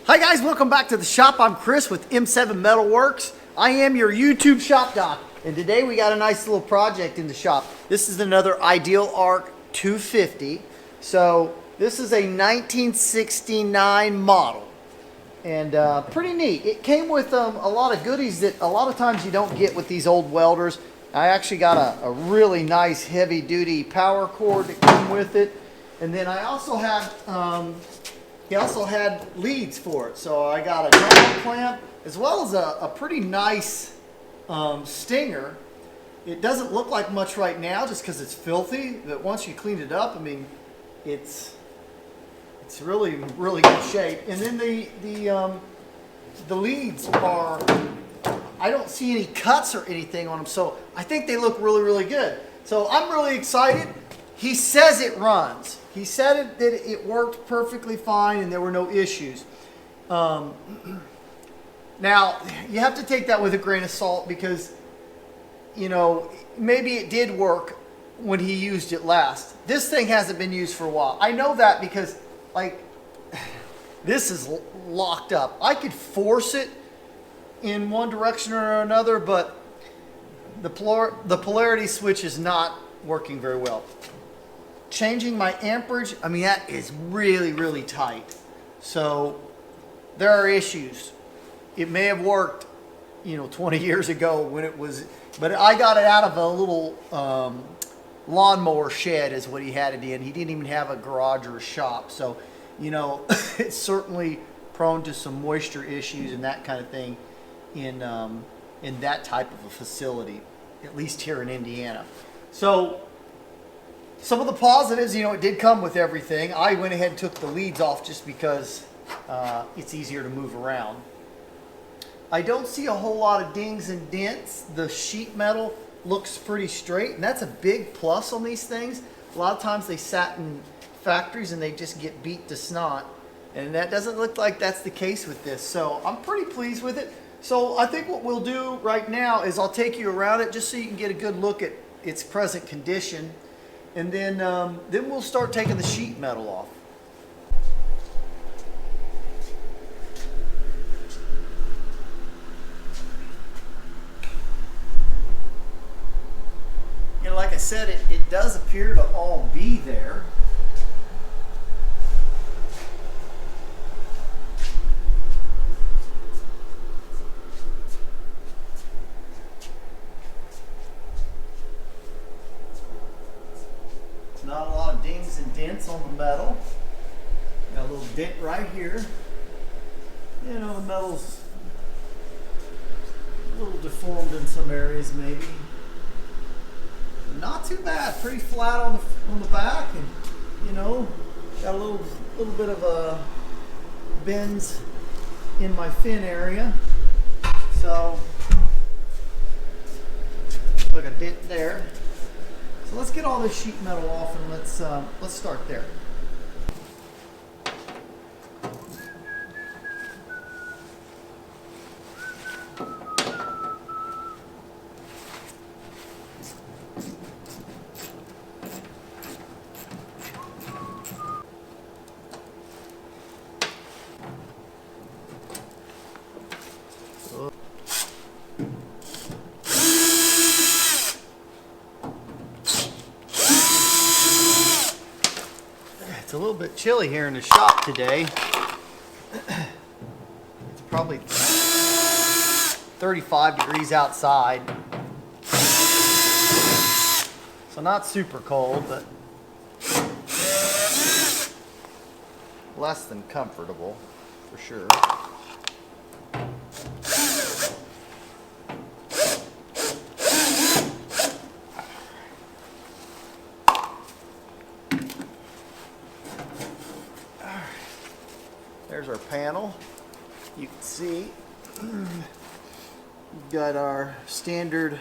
Hi guys, welcome back to the shop. I'm Chris with M7 Metalworks. I am your YouTube shop doc, and today we got a nice little project in the shop. This is another Idealarc 250. So this is a 1969 model, and pretty neat. It came with a lot of goodies that a lot of times you don't get with these old welders. I actually got a really nice heavy duty power cord that came with it, and then I also had he also had leads for it. So I got a down clamp as well as a pretty nice stinger. It doesn't look like much right now just because it's filthy, but once you clean it up, I mean, it's really good shape. And then the leads are, I don't see any cuts or anything on them, so I think they look really good. So I'm really excited. He says it runs. He said that it worked perfectly fine and there were no issues. Now, you have to take that with a grain of salt because, you know, maybe it did work when he used it last. This thing hasn't been used for a while. I know that because, like, this is locked up. I could force it in one direction or another, but the polarity switch is not working very well. Changing my amperage, I mean, that is really tight. So there are issues. It may have worked, you know, 20 years ago when it was, but I got it out of a little lawnmower shed is what he had it in. He didn't even have a garage or a shop. So, you know, it's certainly prone to some moisture issues and that kind of thing in that type of a facility, at least here in Indiana. So some of the positives, you know, it did come with everything. I went ahead and took the leads off just because it's easier to move around. I don't see a whole lot of dings and dents. The sheet metal looks pretty straight, and that's a big plus on these things. A lot of times they sat in factories and they just get beat to snot, and that doesn't look like that's the case with this. So I'm pretty pleased with it. So I think what we'll do right now is I'll take you around it just so you can get a good look at its present condition. And then we'll start taking the sheet metal off. You know, like I said, it does appear to all be there. Not a lot of dings and dents on the metal. Got a little dent right here. You know, the metal's a little deformed in some areas maybe. Not too bad. Pretty flat on the back, and you know, got a little bit of a bends in my fin area. So like a dent there. So let's get all this sheet metal off and let's start there. It's a little bit chilly here in the shop today. It's probably 35 degrees outside. So not super cold, but less than comfortable for sure. There's our panel. You can see we've got our standard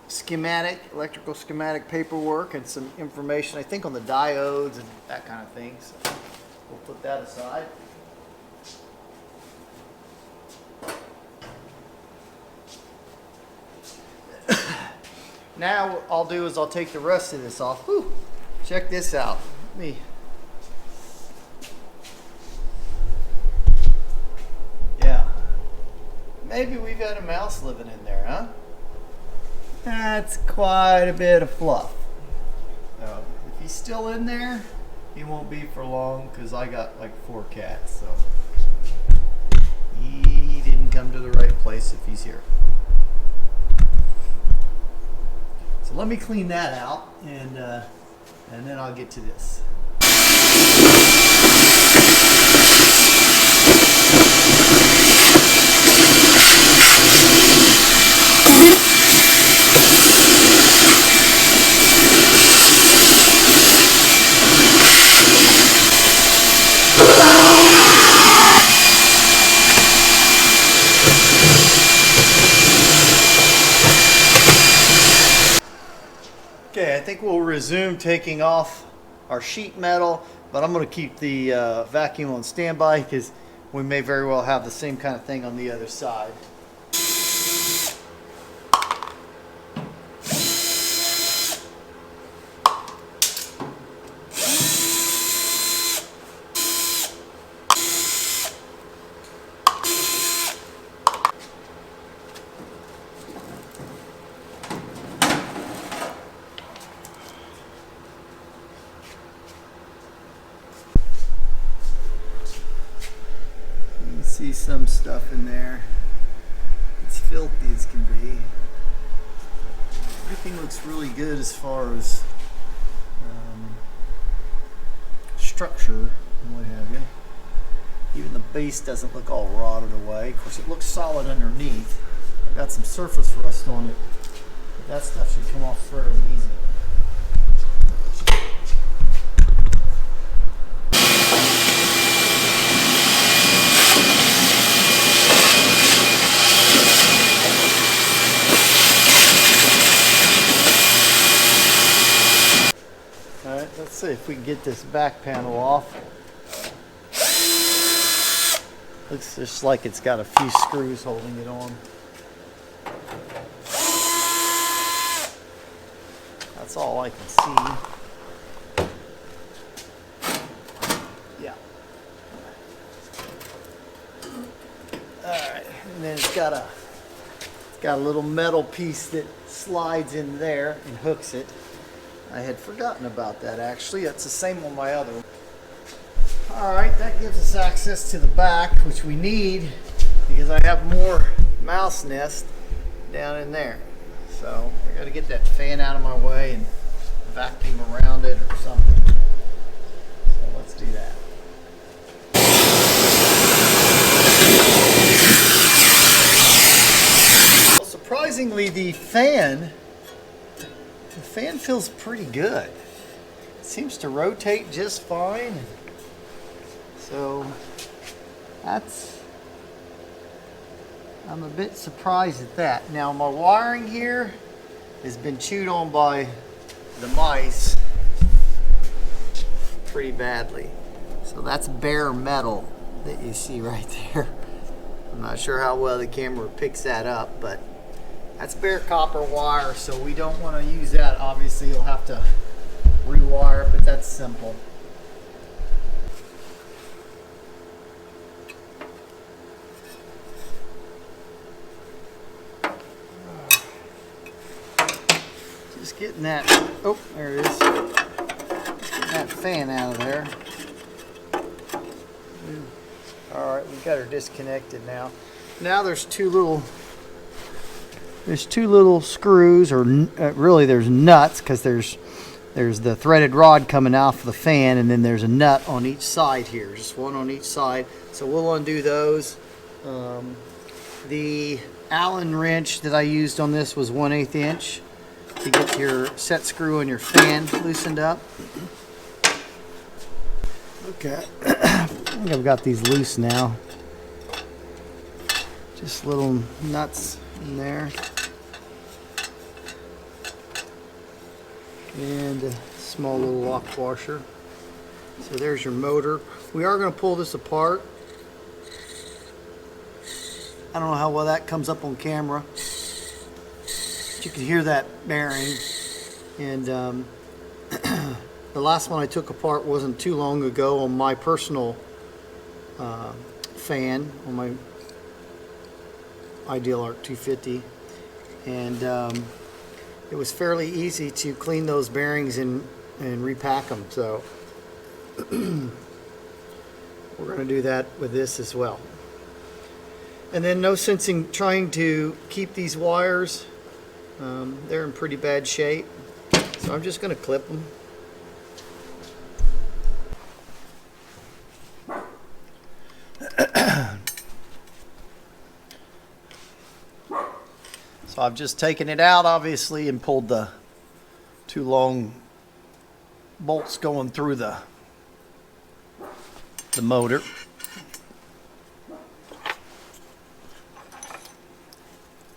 schematic, electrical schematic paperwork and some information, I think, on the diodes and that kind of thing. So we'll put that aside. Now what I'll do is I'll take the rest of this off. Whew. Check this out. Let me maybe we've got a mouse living in there, huh? That's quite a bit of fluff. So if he's still in there, he won't be for long because I got like 4 cats, so he didn't come to the right place if he's here. So let me clean that out, and then I'll get to this. Okay, I think we'll resume taking off our sheet metal, but I'm going to keep the vacuum on standby because we may very well have the same kind of thing on the other side. See some stuff in there. It's filthy as can be. Everything looks really good as far as structure and what have you. Even the base doesn't look all rotted away. Of course, it looks solid underneath. I've got some surface rust on it, but that stuff should come off fairly easy. Let's see if we can get this back panel off. Looks just like it's got a few screws holding it on. That's all I can see. Yeah. Alright, and then it's got a little metal piece that slides in there and hooks it. I had forgotten about that actually. That's the same on my other one. Alright, that gives us access to the back, which we need because I have more mouse nest down in there. So I got to get that fan out of my way and vacuum around it or something. So let's do that. Well, surprisingly, the fan feels pretty good. It seems to rotate just fine. So I'm a bit surprised at that. Now my wiring here has been chewed on by the mice pretty badly. So that's bare metal that you see right there. I'm not sure how well the camera picks that up, but that's bare copper wire, so we don't want to use that. Obviously, you'll have to rewire it, but that's simple. Just getting that, oh, there it is. Just getting that fan out of there. All right, we've got her disconnected now. Now there's two little screws, or really there's nuts, because there's the threaded rod coming off the fan, and then there's a nut on each side here, just one on each side. So we'll undo those. The Allen wrench that I used on this was 1/8 inch to get your set screw on your fan loosened up. Okay, I think I've got these loose now. Just little nuts in there. And a small little lock washer. So there's your motor. We are going to pull this apart. I don't know how well that comes up on camera. But you can hear that bearing. And the last one I took apart wasn't too long ago on my personal fan, on Idealarc 250, and it was fairly easy to clean those bearings and repack them. So we're going to do that with this as well. And then no sense in trying to keep these wires. They're in pretty bad shape, so I'm just going to clip them. So I've just taken it out, obviously, and pulled the two long bolts going through the motor.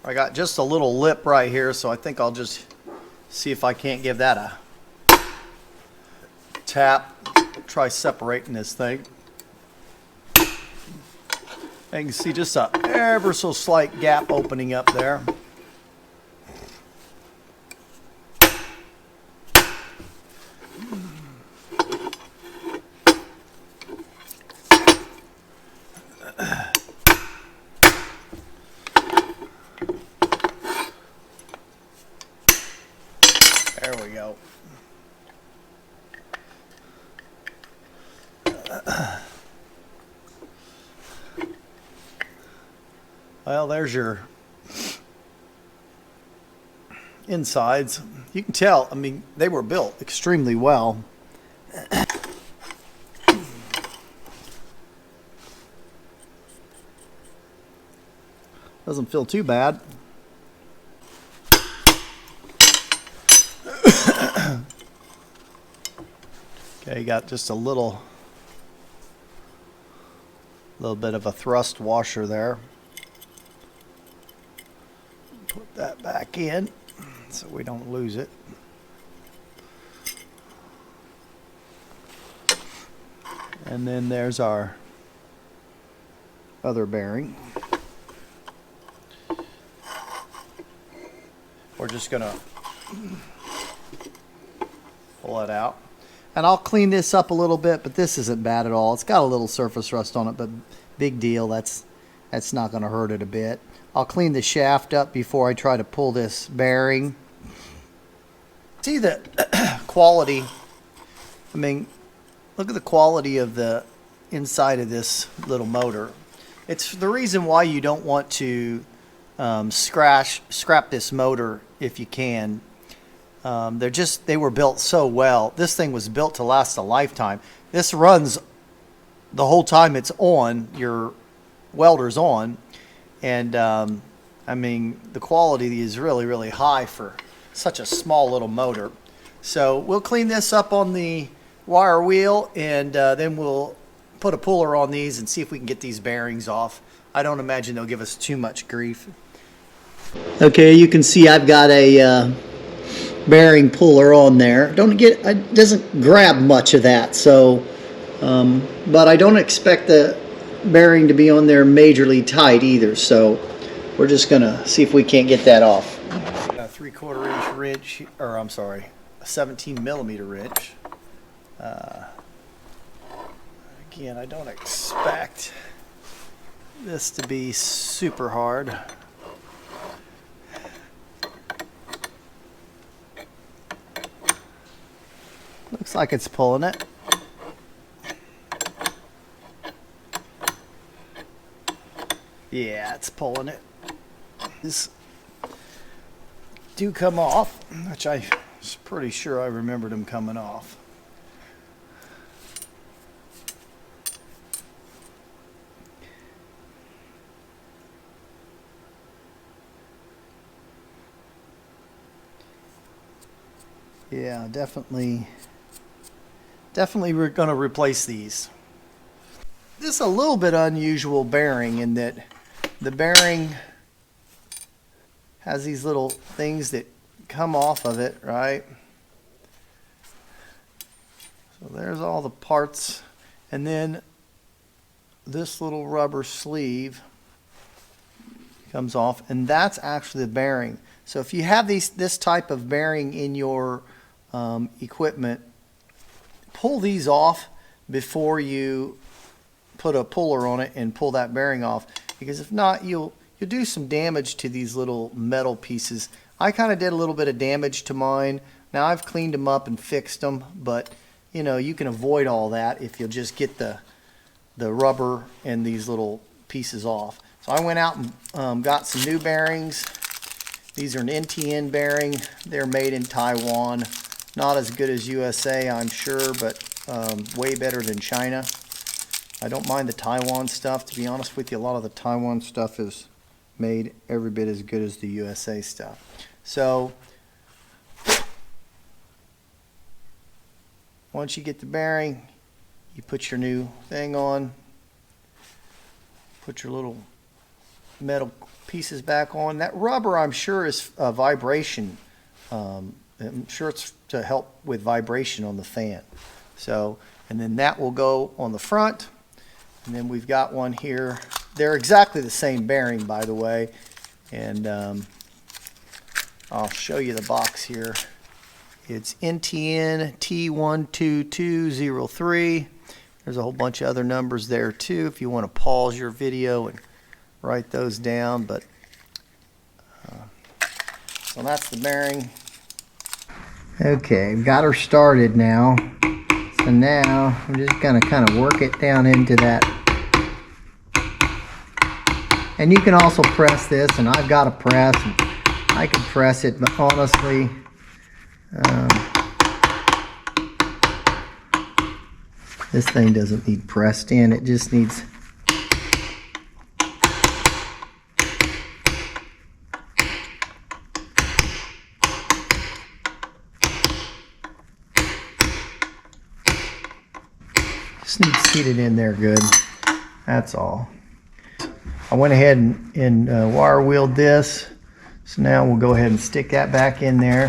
I got just a little lip right here, so I think I'll just see if I can't give that a tap. Try separating this thing. And you can see just a ever so slight gap opening up there. There we go. Well, there's your insides. You can tell, I mean, they were built extremely well. Doesn't feel too bad. Okay, you got just a little bit of a thrust washer there. Put that back in so we don't lose it. And then there's our other bearing. We're just gonna pull it out. And I'll clean this up a little bit, but this isn't bad at all. It's got a little surface rust on it, but big deal. That's not going to hurt it a bit. I'll clean the shaft up before I try to pull this bearing. See the quality. I mean, look at the quality of the inside of this little motor. It's the reason why you don't want to scrap this motor if you can. They were built so well. This thing was built to last a lifetime. This runs the whole time it's on, your welder's on, and I mean, the quality is really, really high for such a small little motor. So we'll clean this up on the wire wheel, and then we'll put a puller on these and see if we can get these bearings off. I don't imagine they'll give us too much grief. Okay, you can see I've got a bearing puller on there. It doesn't grab much of that, so but I don't expect the bearing to be on there majorly tight either, so we're just gonna see if we can't get that off. A 3/4 inch wrench, or I'm sorry, a 17 millimeter wrench. Again, I don't expect this to be super hard. Looks like it's pulling it. Yeah, it's pulling it. These do come off, which I was pretty sure I remembered them coming off. Yeah, definitely we're going to replace these. This is a little bit unusual bearing in that the bearing has these little things that come off of it, right? So there's all the parts, and then this little rubber sleeve comes off, and that's actually the bearing. So if you have this type of bearing in your equipment, pull these off before you put a puller on it and pull that bearing off, because if not, you'll you'll do some damage to these little metal pieces. I kind of did a little bit of damage to mine. Now I've cleaned them up and fixed them, but you know, you can avoid all that if you'll just get the rubber and these little pieces off. So I went out and got some new bearings. These are an NTN bearing. They're made in Taiwan. Not as good as USA, I'm sure, but way better than China. I don't mind the Taiwan stuff. To be honest with you, a lot of the Taiwan stuff is made every bit as good as the USA stuff. So once you get the bearing, you put your new thing on, put your little metal pieces back on. That rubber, I'm sure, is vibration. I'm sure it's to help with vibration on the fan. So, and then that will go on the front. And then we've got one here. They're exactly the same bearing, by the way. And I'll show you the box here. It's NTN T12203. There's a whole bunch of other numbers there too if you want to pause your video and write those down. But so that's the bearing. Okay, got her started now. So now I'm just going to kind of work it down into that. And you can also press this, and I've got a press. And I can press it, but honestly, this thing doesn't need pressed in. It just needs seated in there good. That's all. I went ahead and wire wheeled this. So now we'll go ahead and stick that back in there.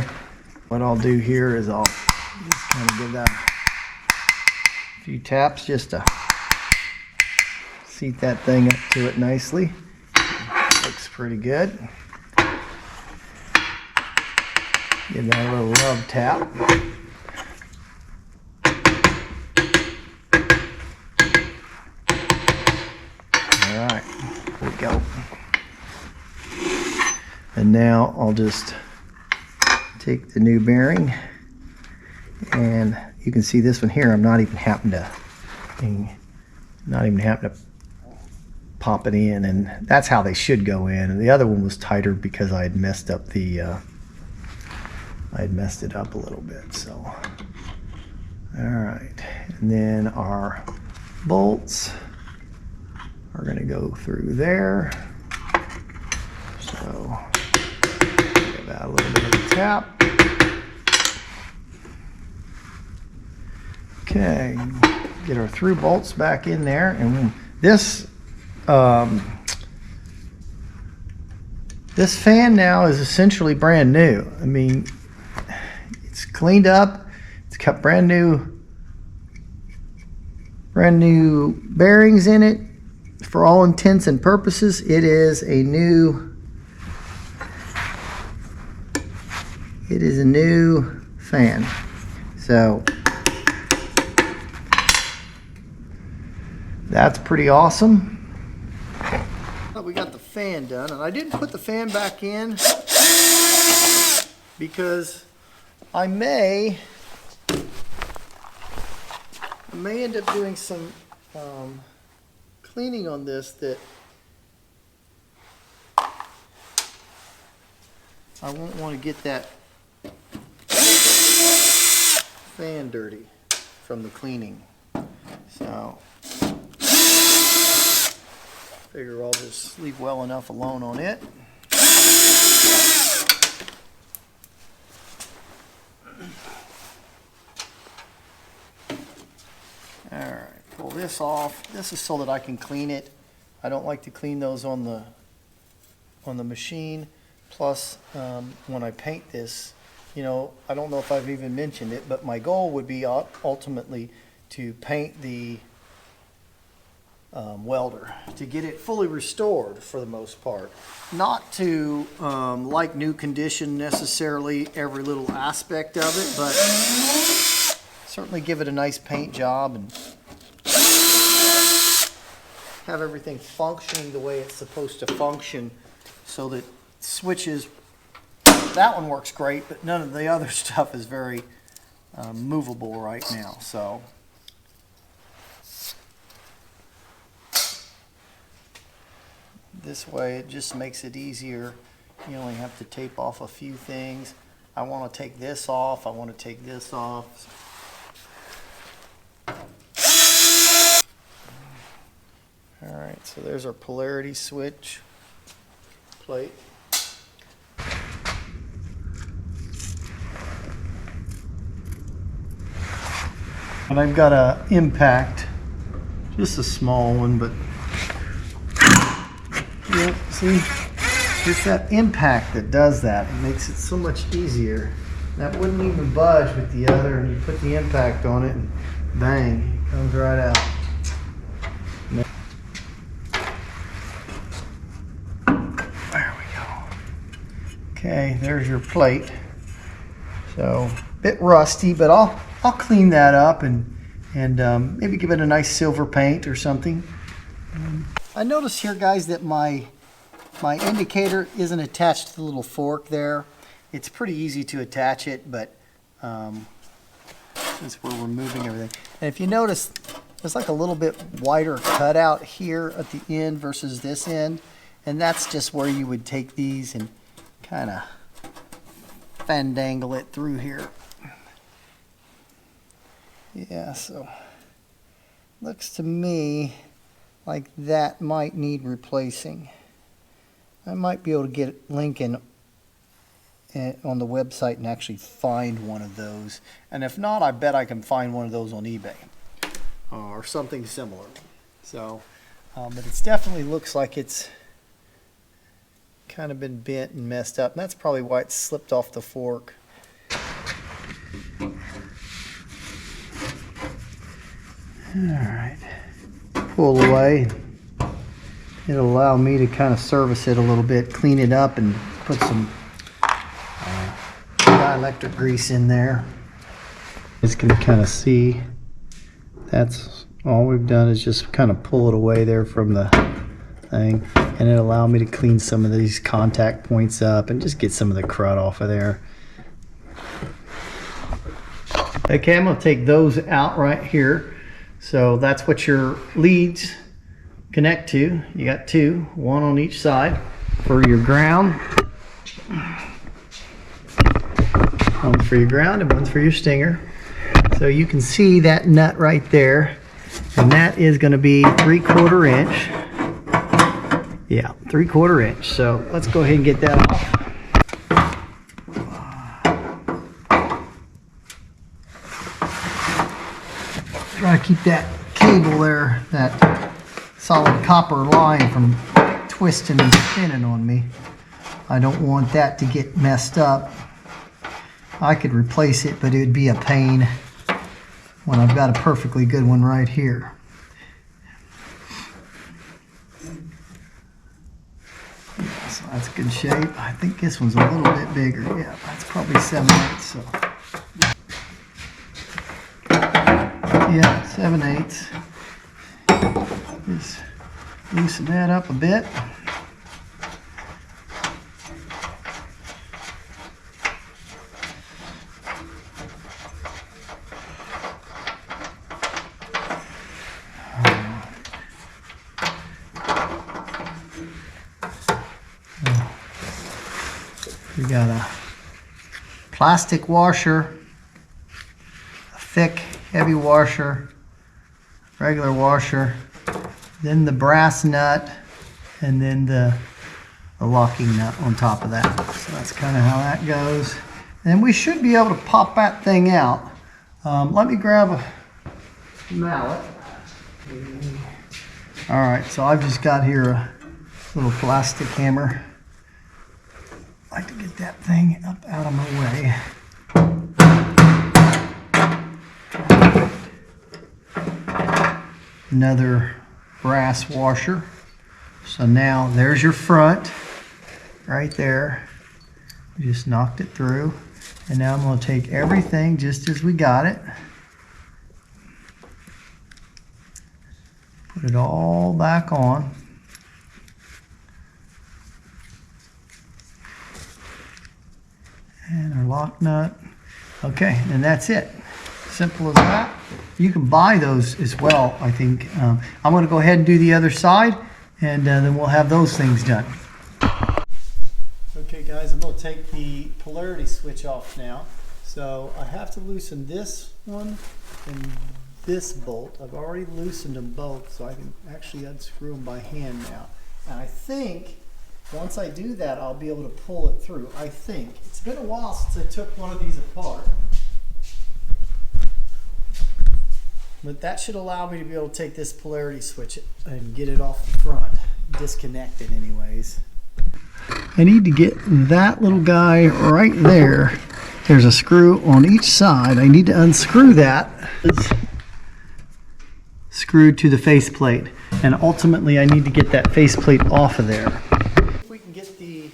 What I'll do here is I'll just kind of give that a few taps just to seat that thing up to it nicely. Looks pretty good. Give that a little rub tap. Alright, there we go. And now I'll just take the new bearing, and you can see this one here. I'm not even having to pop it in, and that's how they should go in. And the other one was tighter because I had messed up the I had messed it up a little bit. So all right, and then our bolts are going to go through there. So give that a little bit of a tap. Okay, get our through bolts back in there, and this this fan now is essentially brand new. I mean, it's cleaned up. It's got brand new bearings in it. For all intents and purposes, it is a new fan. So that's pretty awesome. We got the fan done, and I didn't put the fan back in because I may end up doing some cleaning on this that I won't want to get that fan dirty from the cleaning. So figure I'll just leave well enough alone on it. Alright, pull this off. This is so that I can clean it. I don't like to clean those on the machine. Plus, when I paint this, you know, I don't know if I've even mentioned it, but my goal would be ultimately to paint the welder, to get it fully restored for the most part. Not to like new condition necessarily every little aspect of it, but certainly give it a nice paint job and have everything functioning the way it's supposed to function so that switches, that one works great, but none of the other stuff is very movable right now. So this way it just makes it easier. You only have to tape off a few things. I want to take this off. I want to take this off. All right, so there's our polarity switch plate. And I've got a impact, just a small one, but yeah, see, it's that impact that does that. It makes it so much easier. That wouldn't even budge with the other, and you put the impact on it and bang, it comes right out. There we go. Okay, there's your plate. So a bit rusty, but I'll clean that up and maybe give it a nice silver paint or something. I noticed here, guys, that my indicator isn't attached to the little fork there. It's pretty easy to attach it, but since we're removing everything. And if you notice, there's like a little bit wider cutout here at the end versus this end. And that's just where you would take these and kind of fandangle it through here. Yeah, so looks to me like that might need replacing. I might be able to get Lincoln on the website and actually find one of those. And if not, I bet I can find one of those on eBay or something similar. So, but it definitely looks like it's kind of been bent and messed up. And that's probably why it slipped off the fork. All right, pull away. It'll allow me to kind of service it a little bit, clean it up, and put some dielectric grease in there. Just can kind of see that's all we've done is just kind of pull it away there from the thing, and it'll allow me to clean some of these contact points up and just get some of the crud off of there. Okay, I'm going to take those out right here. So that's what your leads connect to. You got two, one on each side for your ground. One for your ground and one's for your stinger. So you can see that nut right there, and that is going to be 3/4 inch. Yeah, 3/4 inch. So let's go ahead and get that off. Try to keep that cable there, that solid copper line, from twisting and spinning on me. I don't want that to get messed up. I could replace it, but it would be a pain when I've got a perfectly good one right here. Yeah, so that's good shape. I think this one's a little bit bigger. Yeah, that's probably 7/8. So. Yeah, 7/8. Just loosen that up a bit. We got a plastic washer, a thick, heavy washer, regular washer, then the brass nut, and then the locking nut on top of that. So that's kind of how that goes. And we should be able to pop that thing out. Let me grab a mallet. All right, so I've just got here a little plastic hammer. I like to get that thing up out of my way. Another brass washer. So now there's your front right there. We just knocked it through. And now I'm going to take everything just as we got it. Put it all back on. And our lock nut. Okay, and that's it. Simple as that. You can buy those as well, I think. I'm going to go ahead and do the other side, and then we'll have those things done. Okay guys, I'm going to take the polarity switch off now. So I have to loosen this one and this bolt. I've already loosened them both, so I can actually unscrew them by hand now. And I think once I do that, I'll be able to pull it through. I think. It's been a while since I took one of these apart. But that should allow me to be able to take this polarity switch and get it off the front. Disconnect it anyways. I need to get that little guy right there. There's a screw on each side. I need to unscrew that. It's screwed to the faceplate. And ultimately I need to get that faceplate off of there. If we can get the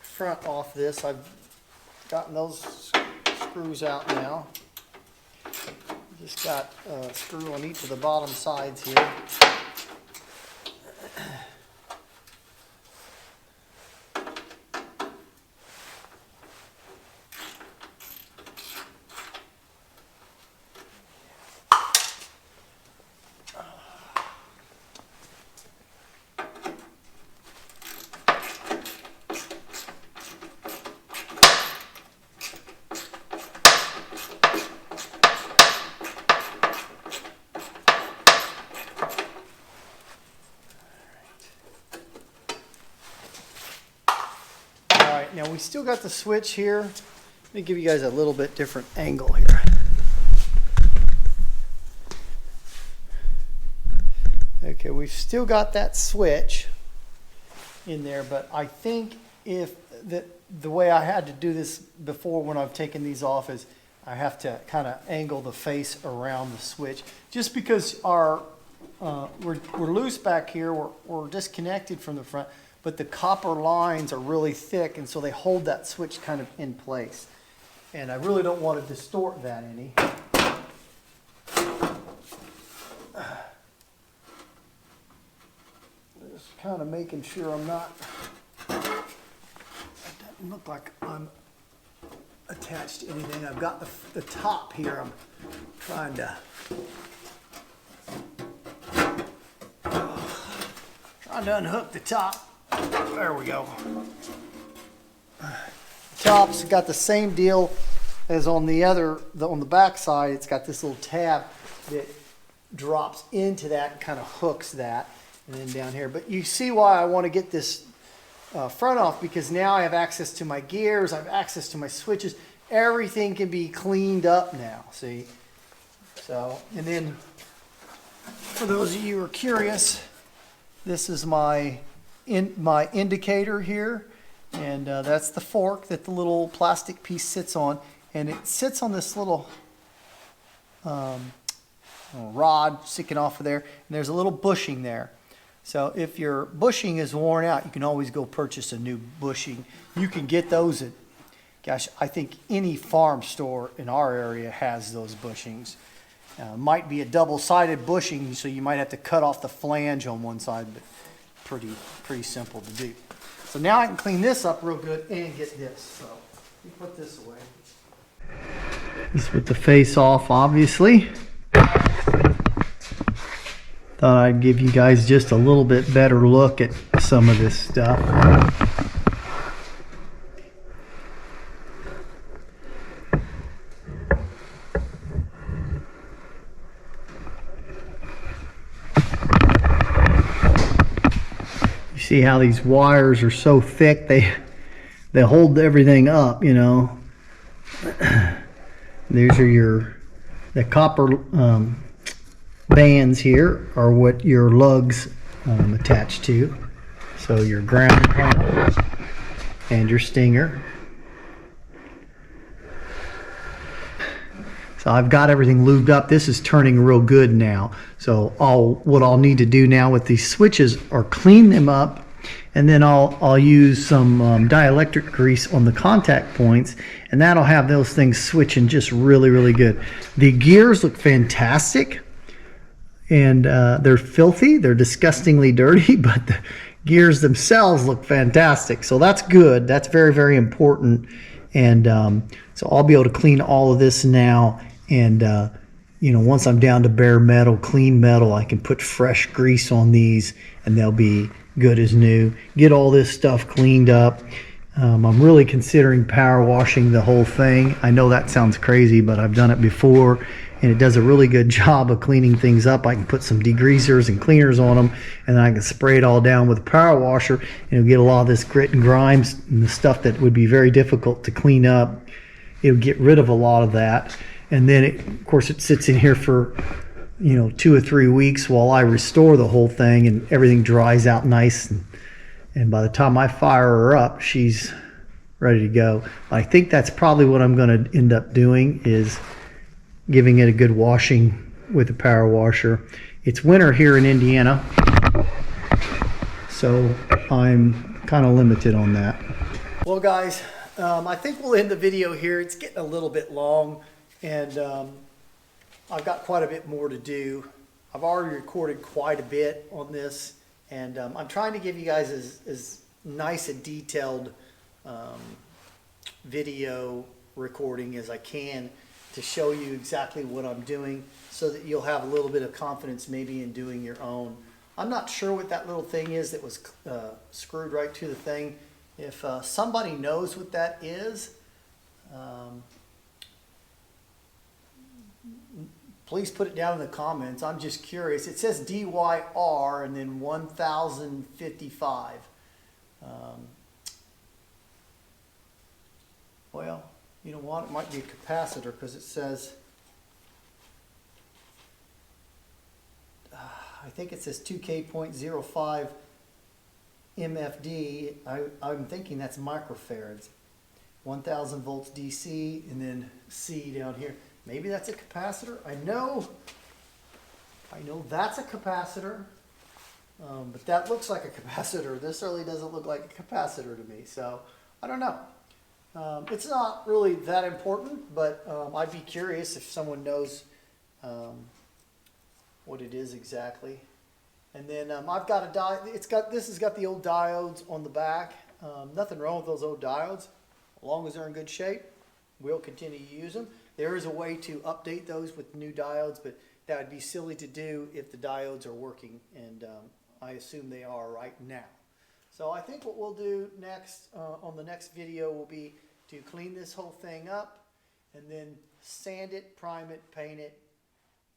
front off this, I've gotten those screws out now. Just got a screw on each of the bottom sides here. Now we still got the switch here. Let me give you guys a little bit different angle here. Okay, we've still got that switch in there, but I think if the way I had to do this before when I've taken these off is I have to kind of angle the face around the switch, just because our we're loose back here, we're disconnected from the front. But the copper lines are really thick, and so they hold that switch kind of in place. And I really don't want to distort that any. Just kind of making sure I'm not, it doesn't look like I'm attached to anything. I've got the top here. I'm trying to unhook the top. There we go. The top's got the same deal as on the other, on the back side. It's got this little tab that drops into that and kind of hooks that, and then down here. But you see why I want to get this front off, because now I have access to my gears, I have access to my switches. Everything can be cleaned up now, see? So, and then for those of you who are curious, this is my indicator here, and that's the fork that the little plastic piece sits on, and it sits on this little rod sticking off of there, and there's a little bushing there. So if your bushing is worn out, you can always go purchase a new bushing. You can get those at, gosh, I think any farm store in our area has those bushings. Might be a double-sided bushing, so you might have to cut off the flange on one side, but pretty simple to do. So now I can clean this up real good and get this. So let me put this away. This with the face off, obviously. Thought I'd give you guys just a little bit better look at some of this stuff. See how these wires are so thick, they hold everything up, you know. These are the copper bands here are what your lugs attach to. So your ground panel and your stinger. So I've got everything lubed up. This is turning real good now. So what I'll need to do now with these switches are clean them up, and then I'll use some dielectric grease on the contact points, and that'll have those things switching just really, really good. The gears look fantastic, and they're filthy. They're disgustingly dirty, but the gears themselves look fantastic. So that's good. That's very, very important And so I'll be able to clean all of this now. And, once I'm down to bare metal, clean metal, I can put fresh grease on these and they'll be good as new. Get all this stuff cleaned up. I'm really considering power washing the whole thing. I know that sounds crazy, but I've done it before and it does a really good job of cleaning things up. I can put some degreasers and cleaners on them, and then I can spray it all down with a power washer, and it'll get a lot of this grit and grimes and the stuff that would be very difficult to clean up. It'll get rid of a lot of that. And then, of course, it sits in here for 2 or 3 weeks while I restore the whole thing and everything dries out nice. And by the time I fire her up, she's ready to go. I think that's probably what I'm going to end up doing, is giving it a good washing with a power washer. It's winter here in Indiana, so I'm kind of limited on that. Well, guys, I think we'll end the video here. It's getting a little bit long, and I've got quite a bit more to do. I've already recorded quite a bit on this, and I'm trying to give you guys as nice a detailed video recording as I can to show you exactly what I'm doing, so that you'll have a little bit of confidence maybe in doing your own. I'm not sure what that little thing is that was screwed right to the thing. If somebody knows what that is, please put it down in the comments. I'm just curious. It says DYR and then 1055. Well, you know what? It might be a capacitor, because it says, I think it says 2K.05 MFD. I'm thinking that's microfarads. 1000 volts DC, and then C down here. Maybe that's a capacitor. I know that's a capacitor, but that looks like a capacitor. This really doesn't look like a capacitor to me, so I don't know. It's not really that important, but I'd be curious if someone knows what it is exactly. And then I've got a this has got the old diodes on the back. Nothing wrong with those old diodes, as long as they're in good shape. We'll continue to use them. There is a way to update those with new diodes, but that would be silly to do if the diodes are working, and I assume they are right now. So I think what we'll do next on the next video will be to clean this whole thing up and then sand it, prime it, paint it,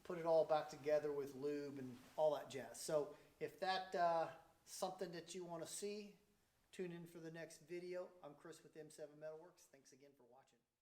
put it all back together with lube and all that jazz. So if that's something that you want to see, tune in for the next video. I'm Chris with M7 Metalworks. Thanks again for watching.